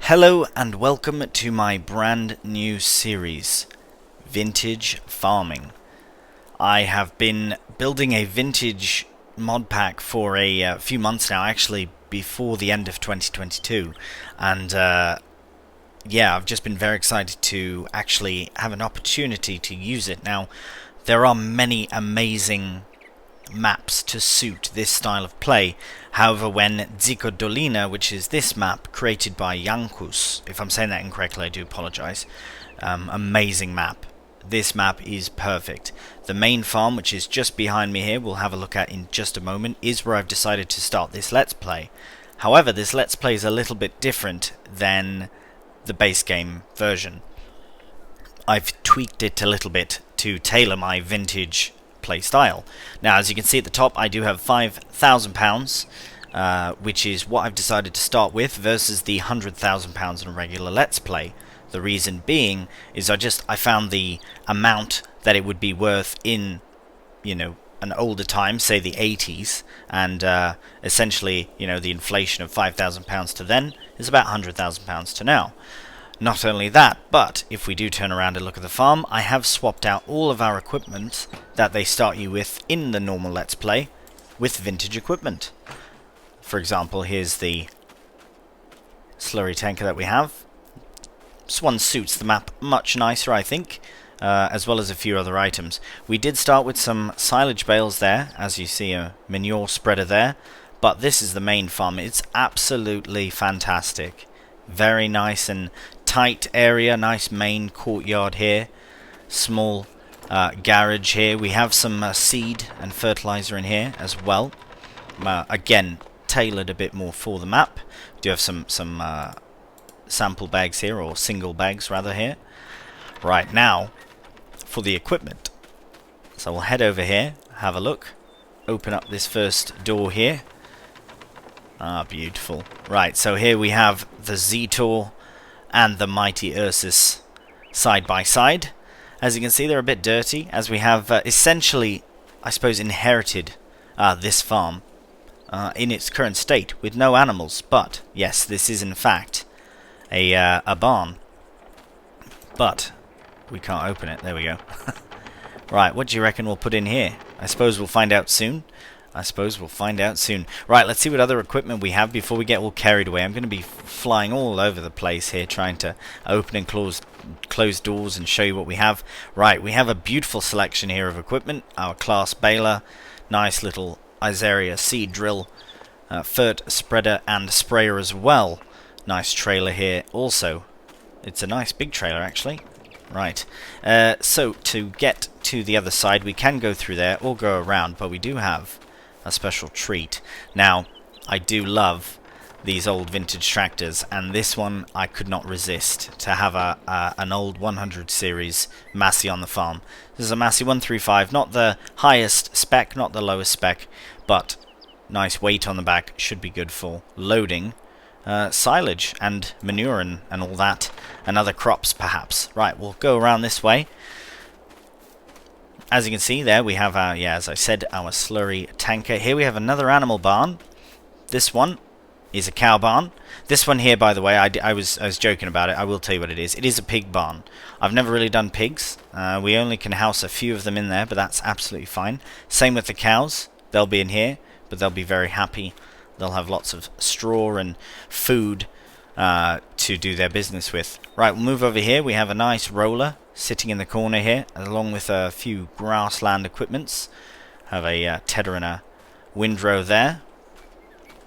Hello and welcome to my brand new series, Vintage Farming. I have been building a vintage mod pack for a few months now, actually before the end of 2022, and I've just been very excited to actually have an opportunity to use it. Now, there are many amazing maps to suit this style of play. However, when Dziko Dolina, which is this map created by Jankus, if I'm saying that incorrectly I do apologize, amazing map. This map is perfect. The main farm, which is just behind me here, we'll have a look at in just a moment, is where I've decided to start this Let's Play. However, this Let's Play is a little bit different than the base game version. I've tweaked it a little bit to tailor my vintage play style. Now, as you can see at the top, I do have £5,000, which is what I've decided to start with, versus the £100,000 in a regular Let's Play. The reason being is I found the amount that it would be worth in, an older time, say the 80s, and essentially, the inflation of £5,000 to then is about £100,000 to now. Not only that, but if we do turn around and look at the farm, I have swapped out all of our equipment that they start you with in the normal Let's Play with vintage equipment. For example, here's the slurry tanker that we have. This one suits the map much nicer, I think, as well as a few other items. We did start with some silage bales there, as you see a manure spreader there, but this is the main farm. It's absolutely fantastic. Very nice and tight area, nice main courtyard here, small garage here. We have some seed and fertilizer in here as well. Again, tailored a bit more for the map. We do have some sample bags here, or single bags rather here. Right, now for the equipment. So we'll head over here, have a look, open up this first door here. Ah, beautiful. Right, so here we have the Zetor and the Mighty Ursus side by side. As you can see, they're a bit dirty, as we have essentially, I suppose, inherited this farm in its current state with no animals. But yes, this is in fact a barn. But we can't open it. There we go. Right, what do you reckon we'll put in here? I suppose we'll find out soon. Right, let's see what other equipment we have before we get all carried away. I'm going to be flying all over the place here, trying to open and close doors and show you what we have. Right, we have a beautiful selection here of equipment. Our class baler, nice little Isaria seed drill, fert spreader and sprayer as well. Nice trailer here also. It's a nice big trailer actually. Right, so to get to the other side, we can go through there or go around, but we do have a special treat. Now, I do love these old vintage tractors, and this one I could not resist to have an old 100 series Massey on the farm. This is a Massey 135, not the highest spec, not the lowest spec, but nice weight on the back, should be good for loading silage and manure and all that, and other crops perhaps. Right, we'll go around this way. As you can see there, we have our, as I said, our slurry tanker. Here we have another animal barn. This one is a cow barn. This one here, by the way, I was joking about it. I will tell you what it is. It is a pig barn. I've never really done pigs. We only can house a few of them in there, but that's absolutely fine. Same with the cows. They'll be in here, but they'll be very happy. They'll have lots of straw and food to do their business with. Right, we'll move over here. We have a nice roller sitting in the corner here, along with a few grassland equipments. Have a tedder and a windrow there.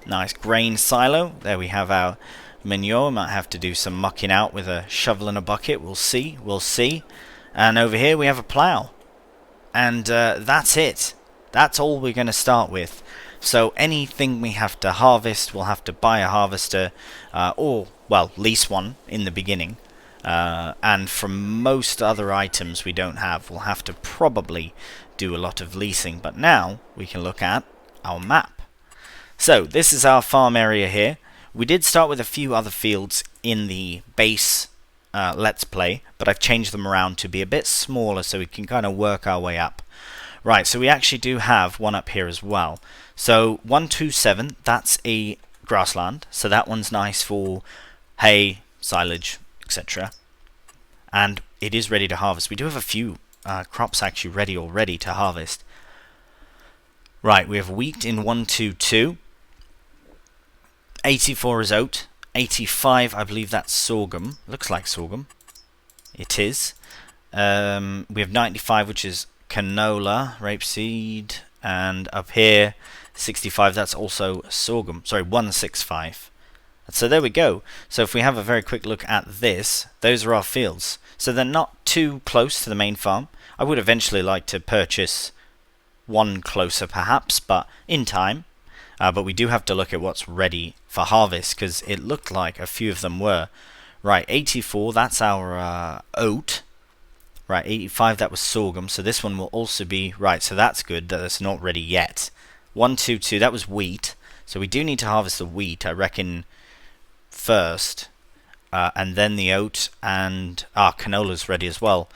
Nice grain silo. There we have our manure. Might have to do some mucking out with a shovel and a bucket. We'll see. And over here we have a plough. And that's it. That's all we're going to start with. So anything we have to harvest, we'll have to buy a harvester, or, well, lease one in the beginning. And for most other items we don't have, we'll have to probably do a lot of leasing. But now we can look at our map. So this is our farm area here. We did start with a few other fields in the base Let's Play, but I've changed them around to be a bit smaller so we can kind of work our way up. Right, so we actually do have one up here as well. So 127, that's a grassland, so that one's nice for hay, silage, etc. And it is ready to harvest. We do have a few crops actually ready already to harvest. Right, we have wheat in 122. 84 is oat. 85, I believe that's sorghum. Looks like sorghum. It is. We have 95, which is canola, rapeseed, and up here 65, that's also sorghum. Sorry, 165. So there we go. So if we have a very quick look at this, those are our fields. So they're not too close to the main farm. I would eventually like to purchase one closer perhaps, but in time. But we do have to look at what's ready for harvest, because it looked like a few of them were. Right, 84, that's our oat. Right, 85, that was sorghum, so this one will also be... Right, so that's good, that it's not ready yet. 122, that was wheat. So we do need to harvest the wheat, I reckon, first. And then the oat, and... canola's ready as well.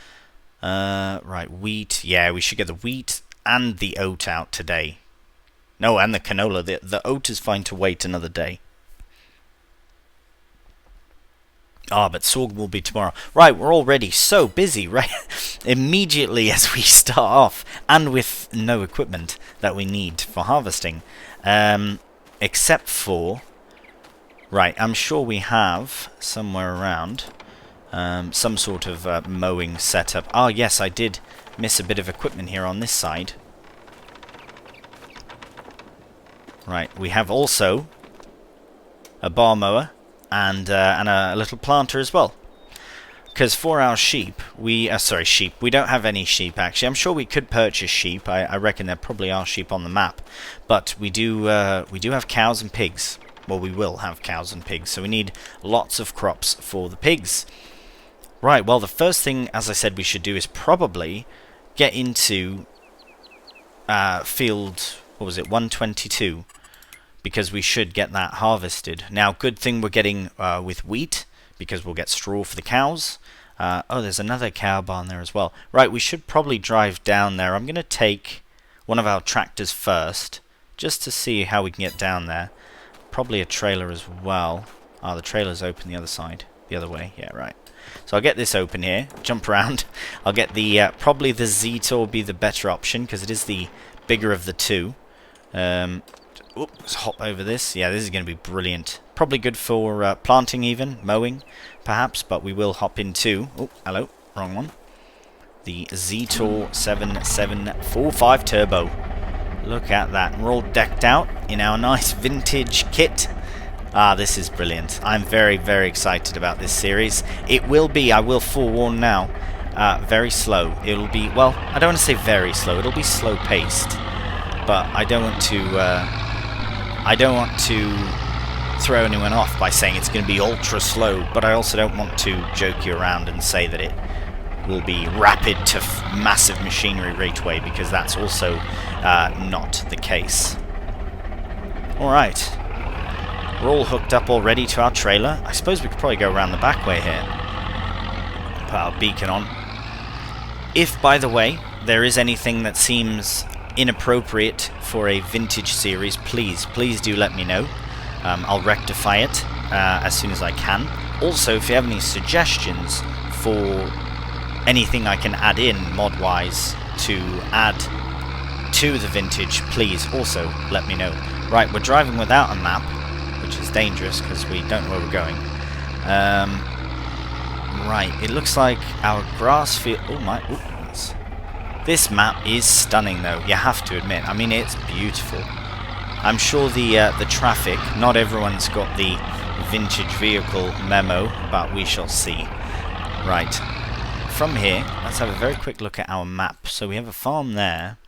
Right, wheat. Yeah, we should get the wheat and the oat out today. No, and the canola. The oat is fine to wait another day. But sorghum will be tomorrow. Right, we're already so busy, right? Immediately as we start off, and with no equipment that we need for harvesting. Except for... Right, I'm sure we have, somewhere around, some sort of mowing setup. Ah, yes, I did miss a bit of equipment here on this side. Right, we have also a bar mower and a little planter as well. Because for our sheep, we don't have any sheep actually. I'm sure we could purchase sheep. I reckon there probably are sheep on the map, but we do have cows and pigs. Well, we will have cows and pigs, so we need lots of crops for the pigs. Right, well, the first thing, as I said, we should do is probably get into field, what was it, 122, because we should get that harvested. Now, good thing we're getting with wheat, because we'll get straw for the cows. Oh, there's another cow barn there as well. Right, we should probably drive down there. I'm going to take one of our tractors first, just to see how we can get down there. Probably a trailer as well. The trailer's open the other side. The other way. Yeah, right. So I'll get this open here. Jump around. I'll get the... probably the Zeta will be the better option, because it is the bigger of the two. Let's hop over this. Yeah, this is going to be brilliant. Probably good for planting even. Mowing, perhaps. But we will hop into... Oh, hello. Wrong one. The Zeta 7745 Turbo. Look at that. We're all decked out in our nice vintage kit. This is brilliant. I'm very, very excited about this series. It will be, I will forewarn now, very slow. It'll be, well, I don't want to say very slow. It'll be slow paced. But I don't want to throw anyone off by saying it's going to be ultra slow, but I also don't want to joke you around and say that it will be rapid to massive machinery rateway, because that's also not the case. Alright, we're all hooked up already to our trailer. I suppose we could probably go around the back way here. Put our beacon on. If, by the way, there is anything that seems inappropriate for a vintage series, please do let me know. I'll rectify it as soon as I can. Also, if you have any suggestions for anything I can add in mod-wise to add to the vintage, please also let me know. Right, we're driving without a map, which is dangerous because we don't know where we're going. Right, it looks like our grass field... Oh my... Ooh, this map is stunning though, you have to admit. I mean, it's beautiful. I'm sure the traffic, not everyone's got the vintage vehicle memo, but we shall see. Right. From here, let's have a very quick look at our map. So we have a farm there.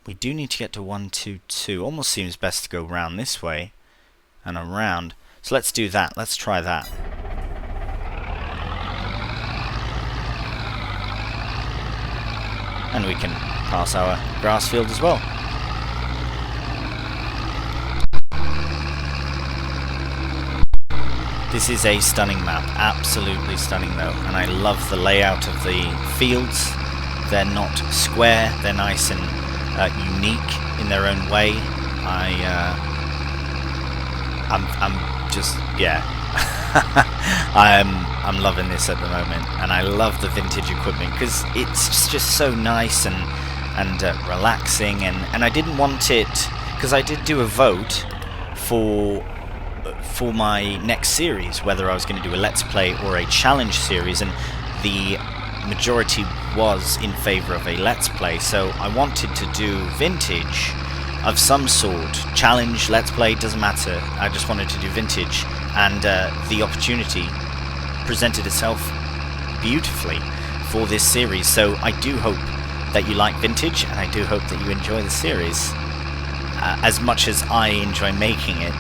We do need to get to 122. Almost seems best to go around this way and around. So let's do that. Let's try that. And we can pass our grass field as well. This is a stunning map, absolutely stunning though, and I love the layout of the fields. They're not square, they're nice and unique in their own way. I'm just, yeah, I'm loving this at the moment, and I love the vintage equipment because it's just so nice and relaxing, and I didn't want it because I did do a vote for my next series whether I was going to do a Let's Play or a challenge series, and the majority was in favour of a Let's Play, so I wanted to do vintage of some sort. Challenge, Let's Play, doesn't matter. I just wanted to do vintage, and the opportunity presented itself beautifully for this series. So I do hope that you like vintage, and I do hope that you enjoy the series as much as I enjoy making it.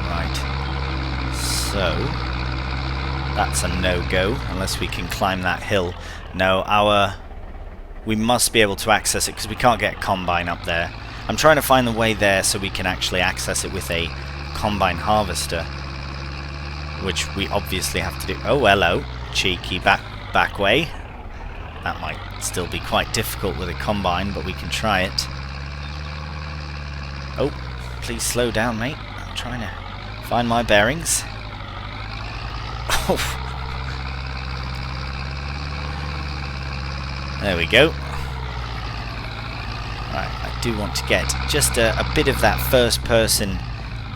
Right, so that's a no-go unless we can climb that hill. No, we must be able to access it because we can't get a combine up there. I'm trying to find the way there so we can actually access it with a combine harvester, which we obviously have to do. Oh, hello, cheeky back way. That might still be quite difficult with a combine, but we can try it. Oh, please slow down, mate. I'm trying to find my bearings. Oh. There we go. Right, I do want to get just a bit of that first person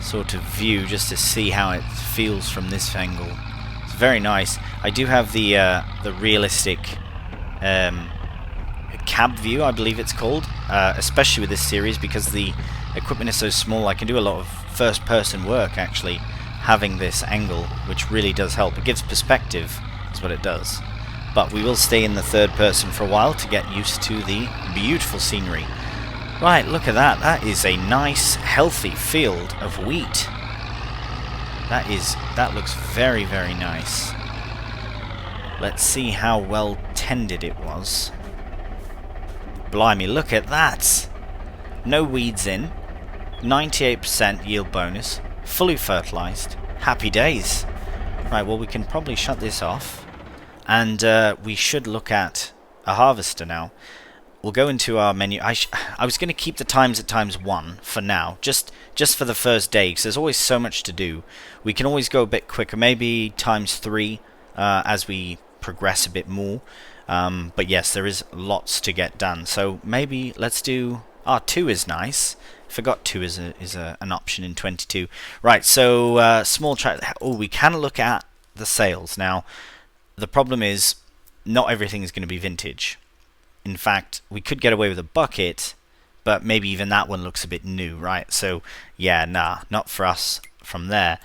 sort of view just to see how it feels from this angle. It's very nice. I do have the realistic cab view, I believe it's called, especially with this series because the equipment is so small. I can do a lot of first person work actually having this angle, which really does help. It gives perspective, is what it does. But we will stay in the third person for a while to get used to the beautiful scenery. Right, look at that. That is a nice, healthy field of wheat. That looks very, very nice. Let's see how well tended it was. Blimey, look at that! No weeds in. 98% yield bonus. Fully fertilized. Happy days. Right, well, we can probably shut this off. And we should look at a harvester now. We'll go into our menu. I was going to keep the times at ×1 for now, just for the first day, because there's always so much to do. We can always go a bit quicker, maybe ×3 as we progress a bit more. But yes, there is lots to get done. So maybe let's do... 2 is nice. Forgot 2 is an option in 22. Right, so small track. Oh, we can look at the sales now. The problem is, not everything is going to be vintage. In fact, we could get away with a bucket, but maybe even that one looks a bit new, right? So, yeah, nah, not for us from there.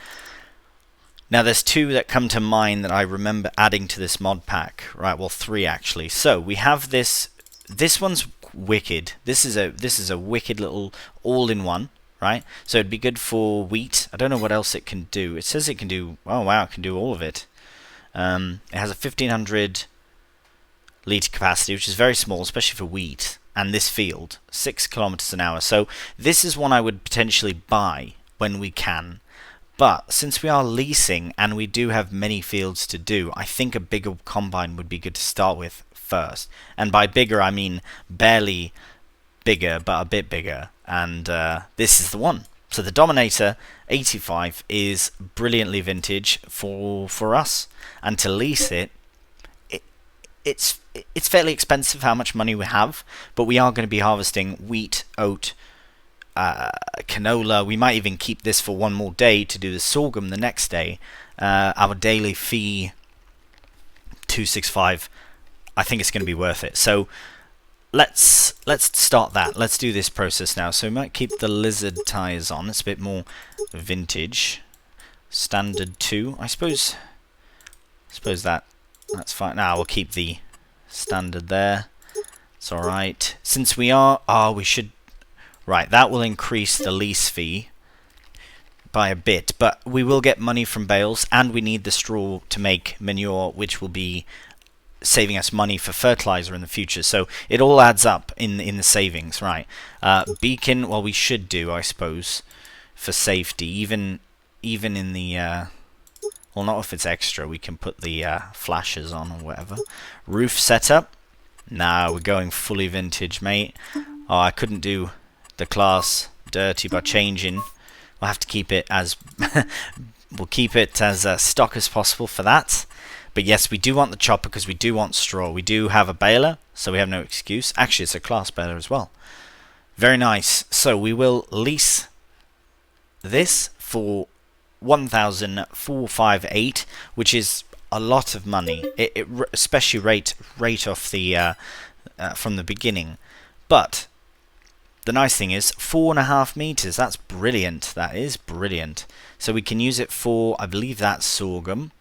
Now, there's 2 that come to mind that I remember adding to this mod pack. Right, well, 3 actually. So, we have this. This one's wicked. This is a wicked little all-in-one, right? So, it'd be good for wheat. I don't know what else it can do. It says it can do... Oh, wow, it can do all of it. It has a 1500 litre capacity, which is very small, especially for wheat, and this field, 6 kilometers an hour. So this is one I would potentially buy when we can. But since we are leasing and we do have many fields to do, I think a bigger combine would be good to start with first. And by bigger, I mean barely bigger, but a bit bigger. And this is the one. So the Dominator 85 is brilliantly vintage for us, and to lease it's fairly expensive how much money we have, but we are going to be harvesting wheat, oat, canola. We might even keep this for one more day to do the sorghum the next day. Our daily fee 265. I think it's going to be worth it. So let's start that. Let's do this process now. So we might keep the lizard tires on. It's a bit more vintage. Standard 2. I suppose that's fine. Now we'll keep the standard there. It's alright. Since we are... we should... Right, that will increase the lease fee by a bit. But we will get money from bales, and we need the straw to make manure, which will be saving us money for fertilizer in the future. So it all adds up in the savings, right? Beacon, well, we should do, I suppose, for safety. Even in the... well, not if it's extra. We can put the flashes on or whatever. Roof setup. Nah, we're going fully vintage, mate. Oh, I couldn't do the class dirty by changing We'll have to keep it as we'll keep it as stock as possible for that. But yes, we do want the chopper because we do want straw. We do have a baler, so we have no excuse. Actually, it's a class baler as well. Very nice. So we will lease this for 1,458, which is a lot of money. It especially rate off the from the beginning. But the nice thing is 4.5 meters. That's brilliant. That is brilliant. So we can use it for, I believe that's sorghum.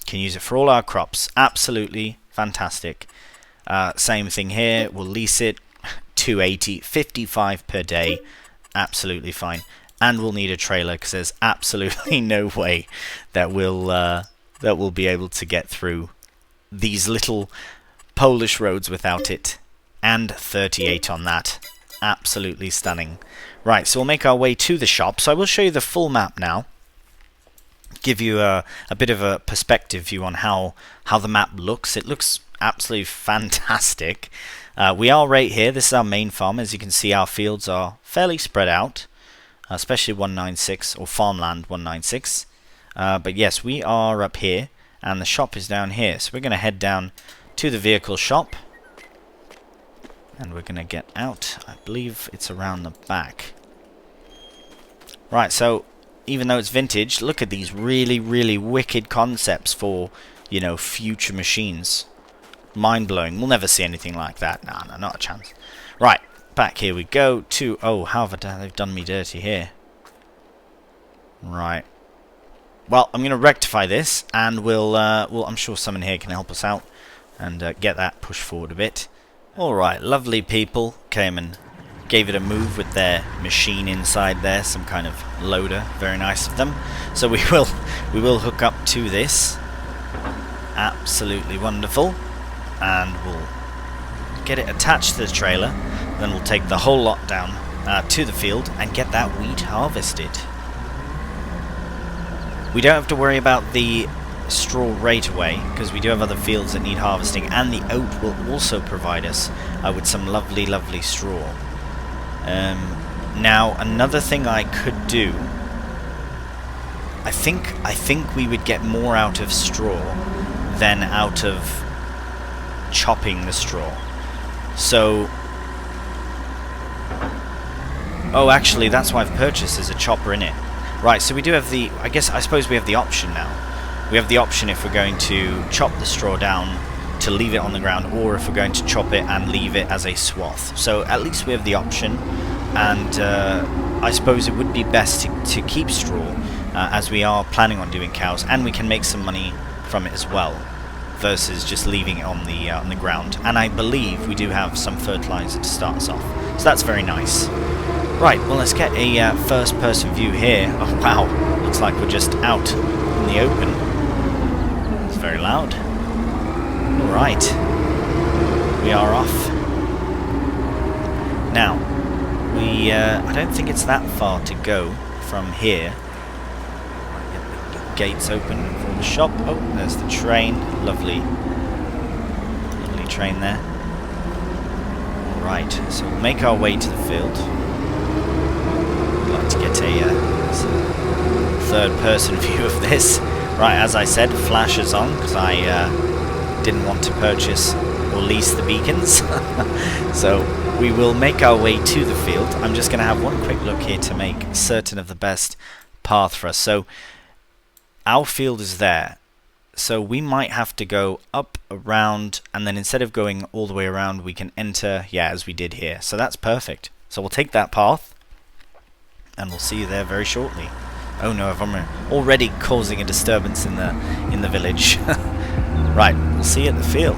Can use it for all our crops. Absolutely fantastic. Same thing here. We'll lease it. 280, 55 per day. Absolutely fine. And we'll need a trailer because there's absolutely no way that we'll be able to get through these little Polish roads without it. And 38 on that. Absolutely stunning. Right, so we'll make our way to the shop. So I will show you the full map now. Give you a bit of a perspective view on how the map looks. It looks absolutely fantastic. We are right here. This is our main farm. As you can see, our fields are fairly spread out, especially 196 or farmland 196. But yes, we are up here, and the shop is down here. So we're going to head down to the vehicle shop, and we're going to get out. I believe it's around the back. Right, so even though it's vintage, look at these really, really wicked concepts for, you know, future machines. Mind-blowing. We'll never see anything like that. No, not a chance. Right, back here we go to... Oh, how have they've done me dirty here. Right. Well, I'm going to rectify this, and we'll I'm sure someone here can help us out and get that pushed forward a bit. Alright, lovely people came and gave it a move with their machine inside there, some kind of loader. Very nice of them. So we will hook up to this. Absolutely wonderful. And we'll get it attached to the trailer. Then we'll take the whole lot down to the field and get that wheat harvested. We don't have to worry about the straw right away because we do have other fields that need harvesting, and the oat will also provide us with some lovely, lovely straw. Now, another thing I could do, I think we would get more out of straw than out of chopping the straw. So, oh, actually, that's why I've purchased. There's a chopper in it. Right, so we do have the, I suppose we have the option now. We have the option if we're going to chop the straw down to leave it on the ground, or if we're going to chop it and leave it as a swath. So at least we have the option, and I suppose it would be best to keep straw as we are planning on doing cows, and we can make some money from it as well, versus just leaving it on the ground. And I believe we do have some fertilizer to start us off, so that's very nice. Right, well, let's get a first-person view here. Oh wow, looks like we're just out in the open. It's very loud. Alright, we are off. Now, I don't think it's that far to go from here. Get the gates open for the shop. Oh, there's the train. Lovely train there. Alright, so we'll make our way to the field. I'd like to get a third-person view of this. Right, as I said, flashes on, because I didn't want to purchase or lease the beacons. So we will make our way to the field. I'm just going to have one quick look here to make certain of the best path for us. So our field is there. So we might have to go up, around, and then instead of going all the way around, we can enter, yeah, as we did here. So that's perfect. So we'll take that path, and we'll see you there very shortly. Oh no, I'm already causing a disturbance in the village. Right, we'll see you at the field.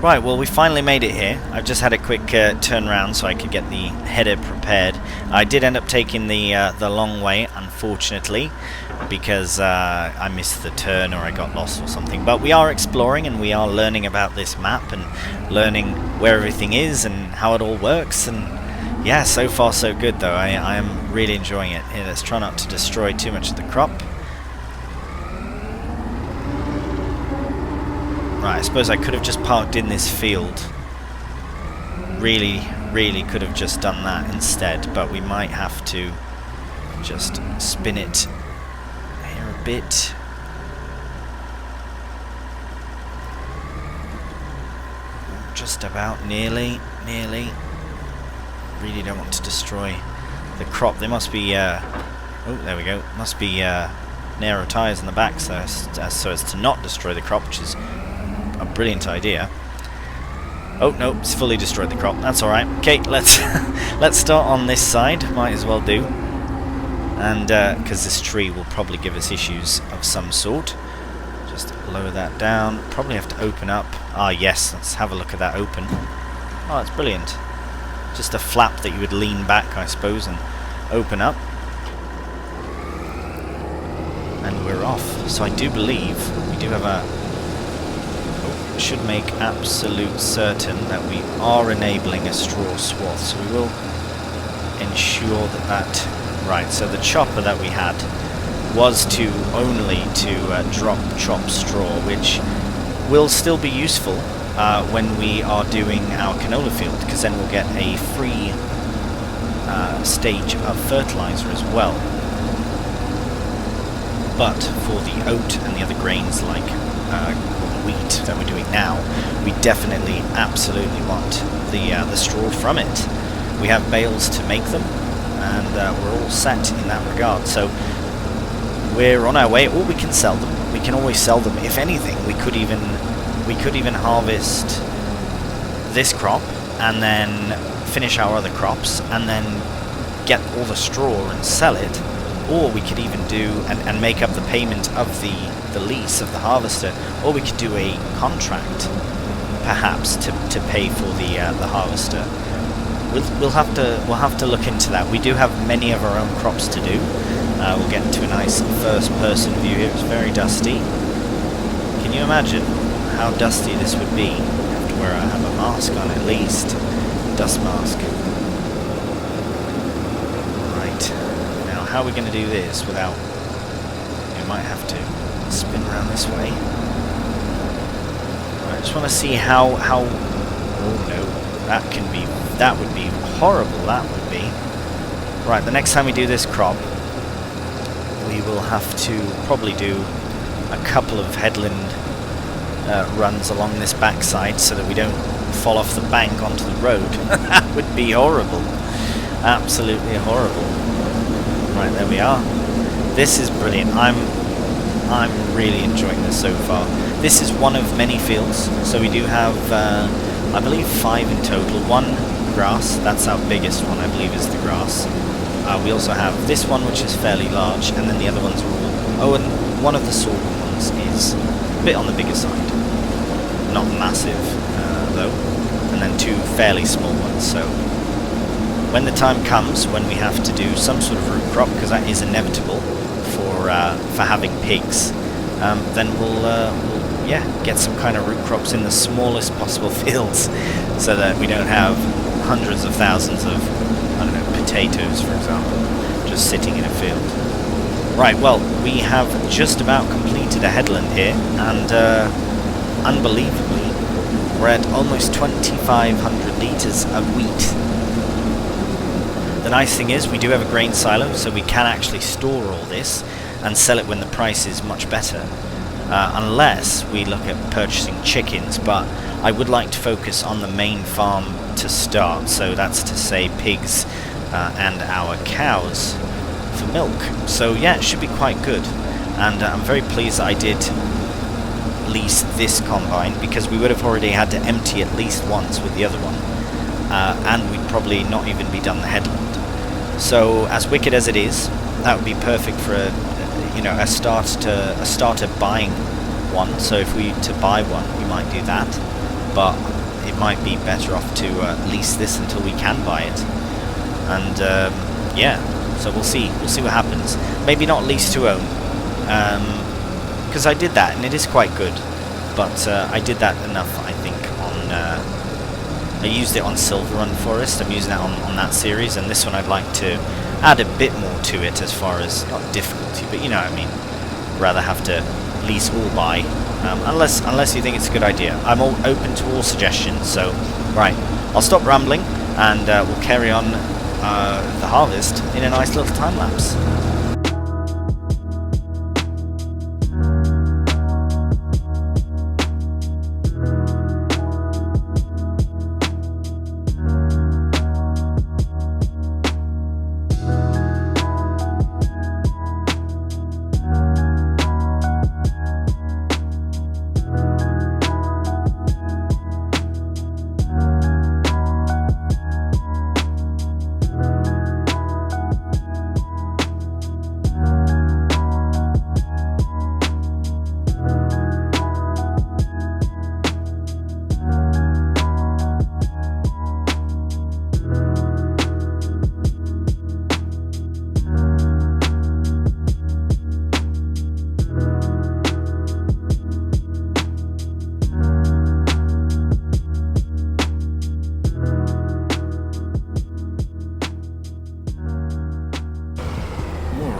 Right, well, we finally made it here. I've just had a quick turn round so I could get the header prepared. I did end up taking the long way, unfortunately, because I missed the turn or I got lost or something. But we are exploring and we are learning about this map and learning where everything is and how it all works. And yeah, so far so good, though. I am really enjoying it. Here, let's try not to destroy too much of the crop. Right, I suppose I could have just parked in this field. Really could have just done that instead, but we might have to just spin it here a bit. Just about, nearly. Really don't want to destroy the crop. There must be, oh, there we go. Must be narrow tyres in the back so as to not destroy the crop, which is a brilliant idea. Oh no, it's fully destroyed the crop. That's alright. Okay, let's let's start on this side. Might as well do. And because this tree will probably give us issues of some sort. Just lower that down. Probably have to open up. Ah yes, let's have a look at that open. Oh, that's brilliant. Just a flap that you would lean back, I suppose, and open up. And we're off. So I do believe we do have a... should make absolute certain that we are enabling a straw swath, so we will ensure that right, so the chopper that we had was to only to drop chop straw, which will still be useful when we are doing our canola field, because then we'll get a free stage of fertilizer as well. But for the oat and the other grains like wheat that we're doing now, we definitely absolutely want the straw from it. We have bales to make them, and we're all set in that regard. So we're on our way, or we can sell them. We can always sell them. If anything, we could even harvest this crop and then finish our other crops and then get all the straw and sell it. Or we could even do and make up the payment of the lease of the harvester, or we could do a contract perhaps to pay for the harvester. We'll have to look into that. We do have many of our own crops to do. We'll get into a nice first-person view here. It's very dusty. Can you imagine how dusty this would be? I have a mask on at least, dust mask. How are we going to do this without... We might have to spin around this way. I just want to see how... Oh no, that would be horrible, that would be. Right, the next time we do this crop, we will have to probably do a couple of headland runs along this backside so that we don't fall off the bank onto the road. That would be horrible. Absolutely horrible. Right, there we are. This is brilliant. I'm really enjoying this so far. This is one of many fields, so we do have, I believe, 5 in total. 1 grass, that's our biggest one, I believe, is the grass. We also have this one, which is fairly large, and then the other ones are all... Oh, and one of the sorghum ones is a bit on the bigger side. Not massive, though. And then 2 fairly small ones, so... When the time comes when we have to do some sort of root crop, because that is inevitable for having pigs, then we'll get some kind of root crops in the smallest possible fields, so that we don't have hundreds of thousands of, I don't know, potatoes, for example, just sitting in a field. Right, well, we have just about completed a headland here, and unbelievably, we're at almost 2,500 litres of wheat. The nice thing is we do have a grain silo, so we can actually store all this and sell it when the price is much better, unless we look at purchasing chickens, but I would like to focus on the main farm to start, so that's to say pigs and our cows for milk. So yeah, it should be quite good, and I'm very pleased that I did lease this combine, because we would have already had to empty at least once with the other one, and we'd probably not even be done the headland. So, as wicked as it is, that would be perfect for a starter buying one. So if we to buy one, we might do that. but it might be better off to lease this until we can buy it. And yeah, so we'll see what happens. Maybe not lease to own, because I did that and it is quite good, but I did that enough, I think, on I used it on Silver Run Forest. I'm using that on that series, and this one I'd like to add a bit more to it as far as, not difficulty, but you know what I mean, rather have to lease or buy, unless you think it's a good idea. I'm all open to all suggestions. So right, I'll stop rambling and we'll carry on the harvest in a nice little time lapse.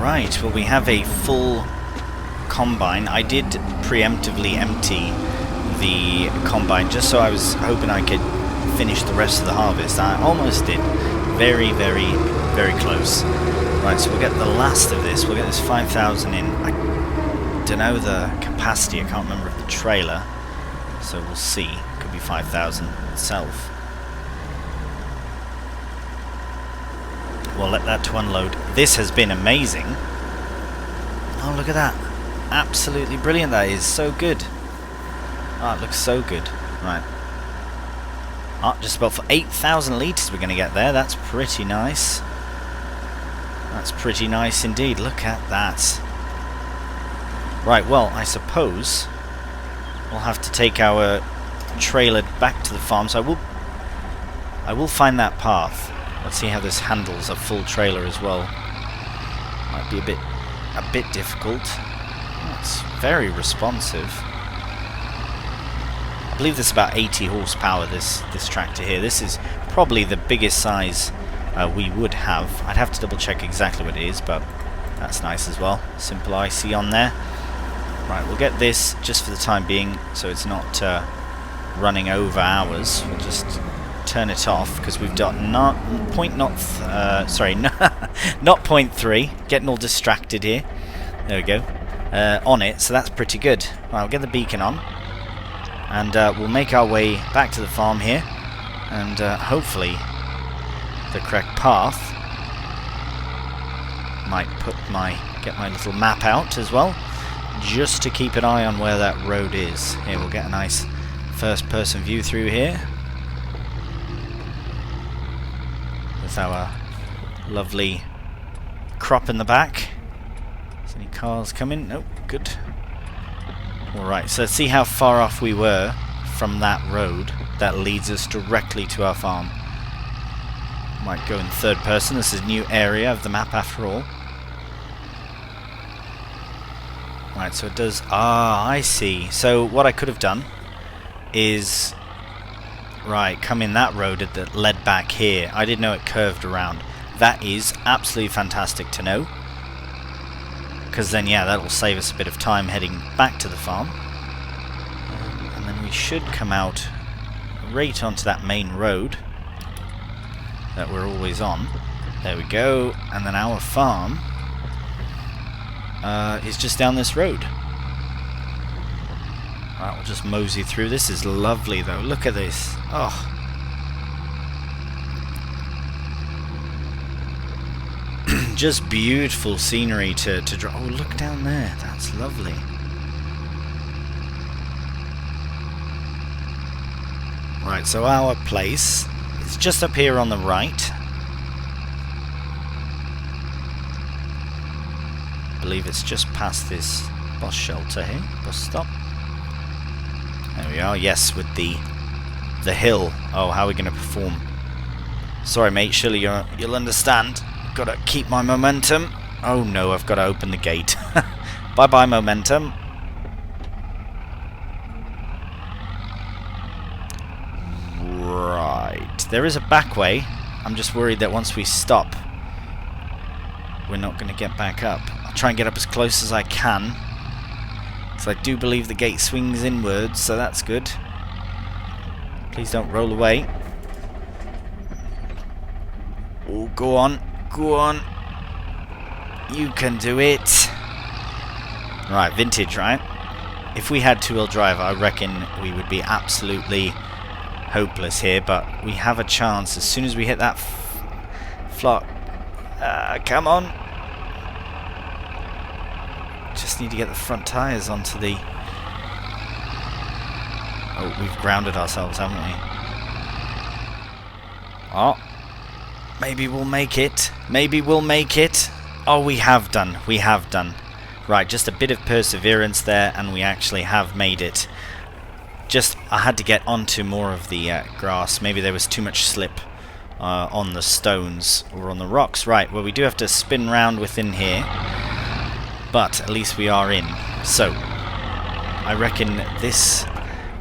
Right, well, we have a full combine. I did preemptively empty the combine just so I was hoping I could finish the rest of the harvest. I almost did. Very, very, very close. Right, so we'll get the last of this. We'll get this 5,000 in. I don't know the capacity. I can't remember of the trailer. So we'll see. Could be 5,000 itself. We'll let that to unload. This has been amazing. Oh, look at that. Absolutely brilliant that is. So good. Oh, it looks so good. Right. Oh, just about for 8,000 litres we're going to get there. That's pretty nice. That's pretty nice indeed. Look at that. Right, well, I suppose we'll have to take our trailer back to the farm. So I will find that path. Let's see how this handles a full trailer as well. Might be a bit difficult. Oh, it's very responsive. I believe this is about 80 horsepower, this tractor here. This is probably the biggest size we would have. I'd have to double check exactly what it is, but that's nice as well. Simple IC on there. Right, we'll get this just for the time being so it's not running over hours. We'll just turn it off because we've got not 0.3. Getting all distracted here. There we go. On it, so that's pretty good. Right, we'll get the beacon on, and we'll make our way back to the farm here, and hopefully the correct path. Might get my little map out as well, just to keep an eye on where that road is. Here, we'll get a nice first-person view through here. With our lovely crop in the back. Is any cars coming? Nope, good. Alright, so let's see how far off we were from that road that leads us directly to our farm. Might go in third person. This is a new area of the map after all. Right, so it does... Ah, I see. So what I could have done is... Right, come in that road that led back here. I didn't know it curved around. That is absolutely fantastic to know. Because then, yeah, that will save us a bit of time heading back to the farm. And then we should come out right onto that main road that we're always on. There we go. And then our farm is just down this road. Right, we'll just mosey through. This is lovely though. Look at this. Oh. Just beautiful scenery to draw. Oh, look down there. That's lovely. Right, so our place is just up here on the right. I believe it's just past this bus shelter here. Bus stop. There we are, yes, with the the hill. Oh, how are we going to perform? Sorry, mate. Surely you'll understand. Got to keep my momentum. Oh no, I've got to open the gate. Bye-bye, momentum. Right. There is a back way. I'm just worried that once we stop, we're not going to get back up. I'll try and get up as close as I can. So I do believe the gate swings inwards, so that's good. Please don't roll away. Oh, go on. Go on. You can do it. Right, vintage, right? If we had two-wheel drive, I reckon we would be absolutely hopeless here, but we have a chance as soon as we hit that flop. Come on. Just need to get the front tyres onto the... Oh, we've grounded ourselves, haven't we? Oh. Maybe we'll make it. Maybe we'll make it. Oh, we have done. We have done. Right, just a bit of perseverance there, and we actually have made it. Just, I had to get onto more of the grass. Maybe there was too much slip on the stones or on the rocks. Right, well, we do have to spin round within here, but at least we are in. So, I reckon this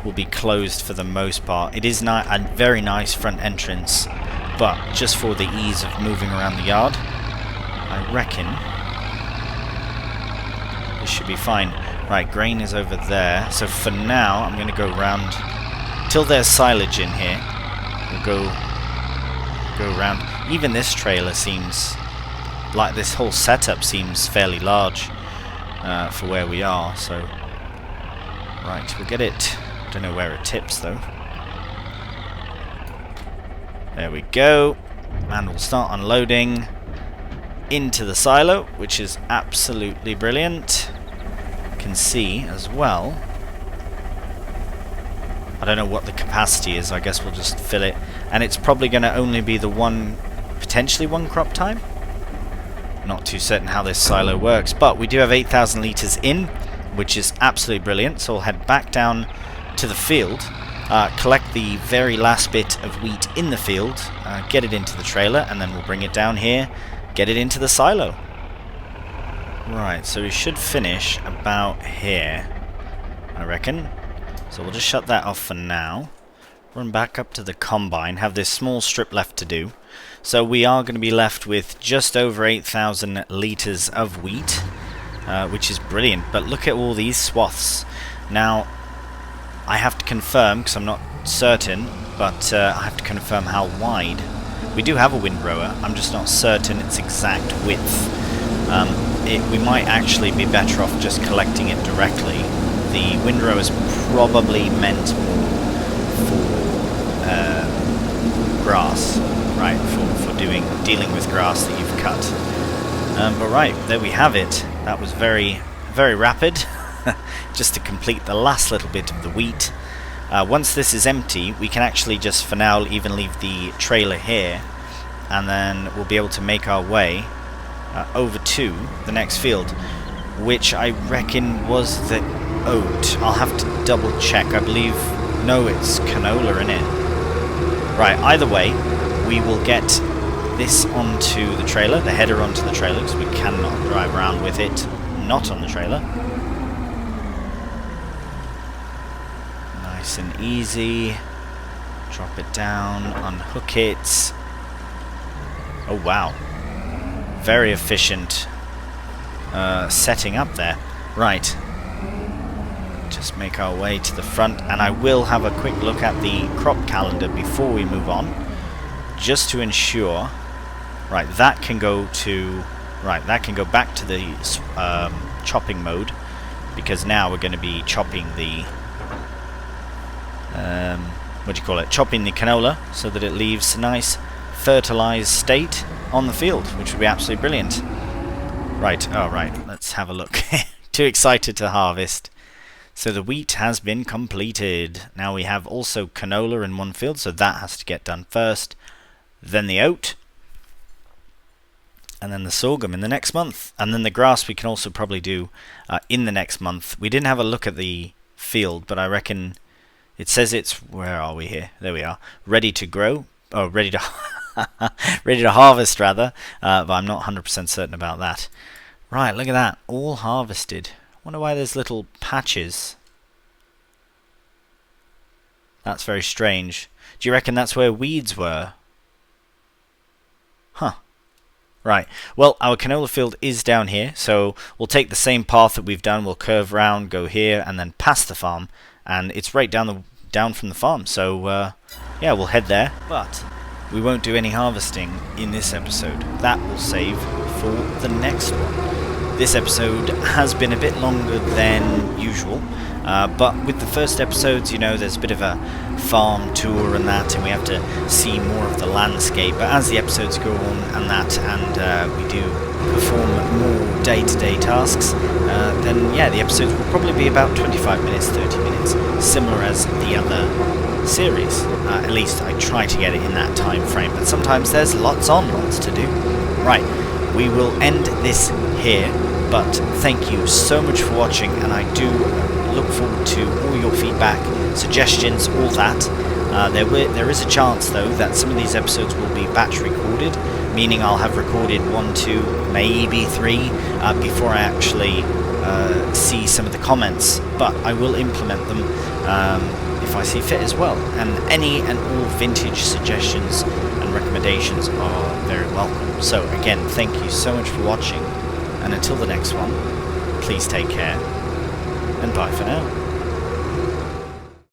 will be closed for the most part. It is a very nice front entrance, but just for the ease of moving around the yard, I reckon this should be fine. Right, grain is over there. So for now, I'm going to go round till there's silage in here. We'll go around. Even this trailer seems like this whole setup seems fairly large for where we are. So right, we'll get it. Don't know where it tips though. There we go, and we'll start unloading into the silo, which is absolutely brilliant. Can see as well, I don't know what the capacity is. I guess we'll just fill it, and it's probably going to only be the potentially one crop time. Not too certain how this silo works, but we do have 8,000 litres in, which is absolutely brilliant. So we'll head back down to the field, collect the very last bit of wheat in the field, get it into the trailer, and then we'll bring it down here, get it into the silo. Right, so we should finish about here, I reckon. So we'll just shut that off for now. Run back up to the combine, have this small strip left to do. So we are going to be left with just over 8,000 litres of wheat, which is brilliant. But look at all these swaths. Now, I have to confirm, because I'm not certain, but I have to confirm how wide. We do have a windrower, I'm just not certain its exact width. We might actually be better off just collecting it directly. The windrower is probably meant more for grass, right? For dealing with grass that you've cut. But right, there we have it. That was very, very rapid. Just to complete the last little bit of the wheat. Once this is empty, we can actually just for now even leave the trailer here, and then we'll be able to make our way over to the next field, which I reckon was the oat. I'll have to double check. I believe, no, it's canola in it. Right, either way, we will get this onto the trailer, the header onto the trailer, because we cannot drive around with it not on the trailer. Nice and easy. Drop it down, unhook it. Oh wow. Very efficient setting up there. Right. Just make our way to the front, and I will have a quick look at the crop calendar before we move on, just to ensure. Right, that can go to. Right, that can go back to the chopping mode, because now we're going to be chopping the. What do you call it? Chopping the canola so that it leaves a nice fertilized state on the field, which would be absolutely brilliant. Right, alright, let's have a look. Too excited to harvest. So the wheat has been completed. Now we have also canola in one field, so that has to get done first. Then the oat. And then the sorghum in the next month. And then the grass we can also probably do in the next month. We didn't have a look at the field, but I reckon It says it's, where are we here? There we are. Ready to grow. Oh, ready to ready to harvest rather. But I'm not 100% certain about that. Right, look at that. All harvested. Wonder why there's little patches. That's very strange. Do you reckon that's where weeds were? Huh. Right, well, our canola field is down here, so we'll take the same path that we've done. We'll curve round, go here, and then past the farm, and it's right down from the farm. So yeah, we'll head there. But we won't do any harvesting in this episode. That will save for the next one. This episode has been a bit longer than usual, but with the first episodes, you know, there's a bit of a farm tour and that, and we have to see more of the landscape. But as the episodes go on and that, and we do perform more day-to-day tasks, then yeah, the episodes will probably be about 25 minutes, 30 minutes, similar as the other series. At least I try to get it in that time frame, but sometimes there's lots to do. Right, we will end this here, but thank you so much for watching, and I do look forward to all your feedback, suggestions, all that. There is a chance though that some of these episodes will be batch recorded, meaning I'll have recorded 1, 2, maybe 3 before I actually see some of the comments, but I will implement them if I see fit as well. And any and all vintage suggestions and recommendations are very welcome. So again, thank you so much for watching, and until the next one, please take care, and bye for now.